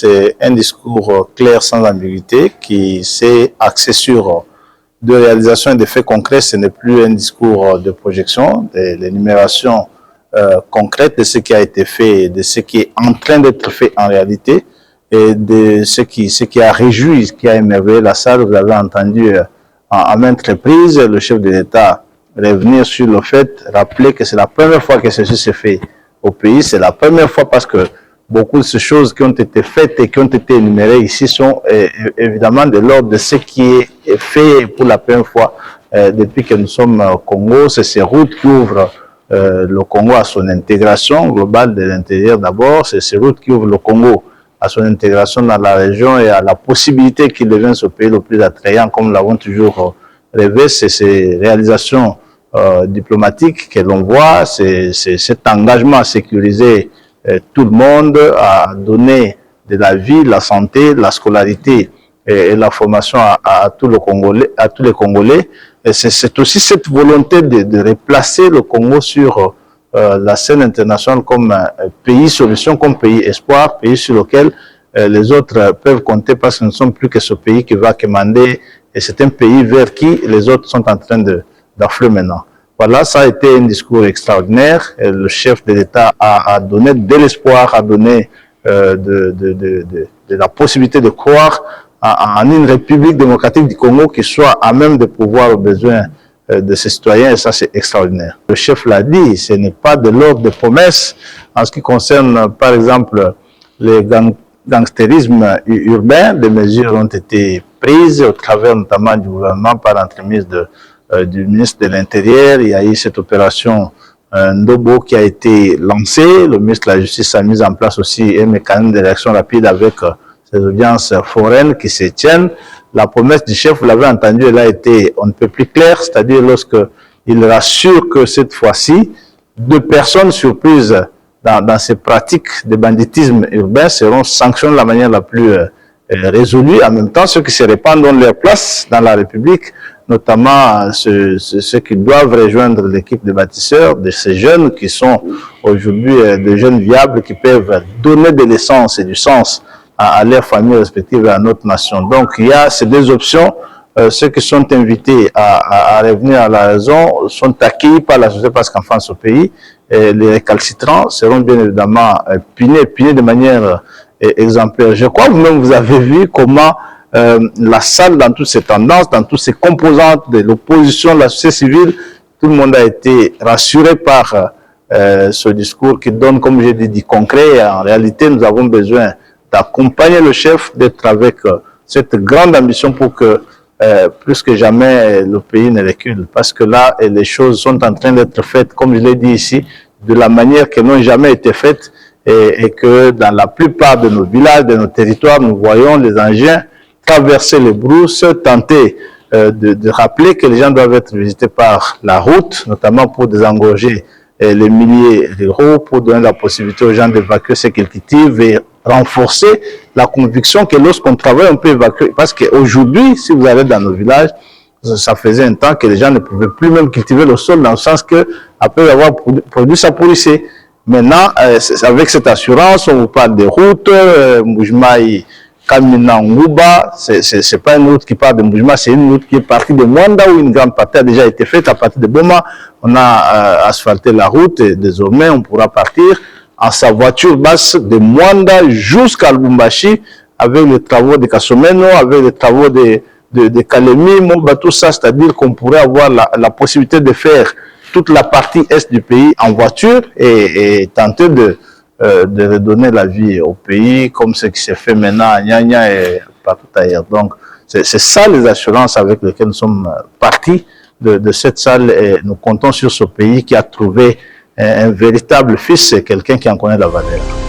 c'est un discours clair, sans ambiguïté, qui s'est axé sur de réalisation et de faits concrets. Ce n'est plus un discours de projection, de l'énumération concrète de ce qui a été fait, de ce qui est en train d'être fait en réalité, et de ce qui a réjoui, ce qui a émerveillé la salle. Vous avez entendu à maintes reprises le chef de l'État revenir sur le fait, rappeler que c'est la première fois que ceci se fait au pays. C'est la première fois parce que beaucoup de ces choses qui ont été faites et qui ont été énumérées ici sont évidemment de l'ordre de ce qui est fait pour la première fois depuis que nous sommes au Congo. C'est ces routes qui ouvrent le Congo à son intégration globale de l'intérieur d'abord. C'est ces routes qui ouvrent le Congo à son intégration dans la région et à la possibilité qu'il devienne ce pays le plus attrayant, comme nous l'avons toujours rêvé. C'est ces réalisations diplomatiques que l'on voit, c'est cet engagement à sécuriser tout le monde, à donner de la vie, la santé, la scolarité et la formation à tous les Congolais. Et c'est aussi cette volonté de replacer le Congo sur la scène internationale comme pays solution, comme pays espoir, pays sur lequel les autres peuvent compter, parce que nous ne sommes plus que ce pays qui va commander, et c'est un pays vers qui les autres sont en train d'affluer maintenant. Voilà, ça a été un discours extraordinaire. Le chef de l'État a donné de l'espoir, a donné de la possibilité de croire en une République démocratique du Congo qui soit à même de pouvoir aux besoins de ses citoyens, et ça c'est extraordinaire. Le chef l'a dit, ce n'est pas de l'ordre des promesses en ce qui concerne par exemple le gangstérisme urbain. Des mesures ont été prises au travers notamment du gouvernement par l'entremise du ministre de l'Intérieur. Il y a eu cette opération Ndobo qui a été lancée. Le ministre de la Justice a mis en place aussi un mécanisme de réaction rapide avec ces audiences foraines qui se tiennent. La promesse du chef, vous l'avez entendu, elle a été on ne peut plus claire, c'est-à-dire lorsqu'il rassure que cette fois-ci, 2 personnes surprises dans ces pratiques de banditisme urbain seront sanctionnées de la manière la plus résolue. En même temps, ceux qui se répandent ont leur place dans la République, notamment ceux qui doivent rejoindre l'équipe de bâtisseurs, de ces jeunes qui sont aujourd'hui des jeunes viables qui peuvent donner de l'essence et du sens à leurs familles respectives et à notre nation. Donc il y a ces 2 options. Ceux qui sont invités à revenir à la raison sont accueillis par la société, parce qu'en France au pays, les récalcitrants seront bien évidemment punis de manière exemplaire. Je crois que vous-même vous avez vu comment la salle, dans toutes ses tendances, dans toutes ses composantes de l'opposition, de la société civile, tout le monde a été rassuré par ce discours qui donne, comme j'ai dit, du concret. Et en réalité, nous avons besoin d'accompagner le chef, d'être avec cette grande ambition pour que plus que jamais le pays ne recule. Parce que là, les choses sont en train d'être faites, comme je l'ai dit ici, de la manière qu'elles n'ont jamais été faites, et que dans la plupart de nos villages, de nos territoires, nous voyons les engins traverser les brousses, tenter de rappeler que les gens doivent être visités par la route, notamment pour désengorger les milliers d'euros, pour donner la possibilité aux gens d'évacuer ce qu'ils cultivent et renforcer la conviction que lorsqu'on travaille, on peut évacuer. Parce qu'aujourd'hui, si vous allez dans nos villages, ça faisait un temps que les gens ne pouvaient plus même cultiver le sol, dans le sens que, après avoir produit, ça pourrissait. Maintenant, avec cette assurance, on vous parle des routes, Mboujmaï, Kamina, Ngouba, c'est pas une route qui part de Mboujma, c'est une route qui est partie de Mwanda, où une grande partie a déjà été faite. À partir de Boma, on a asphalté la route, et désormais on pourra partir en sa voiture basse de Mwanda jusqu'à Lubumbashi, avec les travaux de Kasomeno, avec les travaux de Kalemi, Momba, tout ça, c'est-à-dire qu'on pourrait avoir la possibilité de faire toute la partie est du pays en voiture et tenter de redonner la vie au pays, comme ce qui s'est fait maintenant à Nyanya et partout ailleurs. Donc, c'est ça les assurances avec lesquelles nous sommes partis de cette salle, et nous comptons sur ce pays qui a trouvé un véritable fils, quelqu'un qui en connaît la valeur.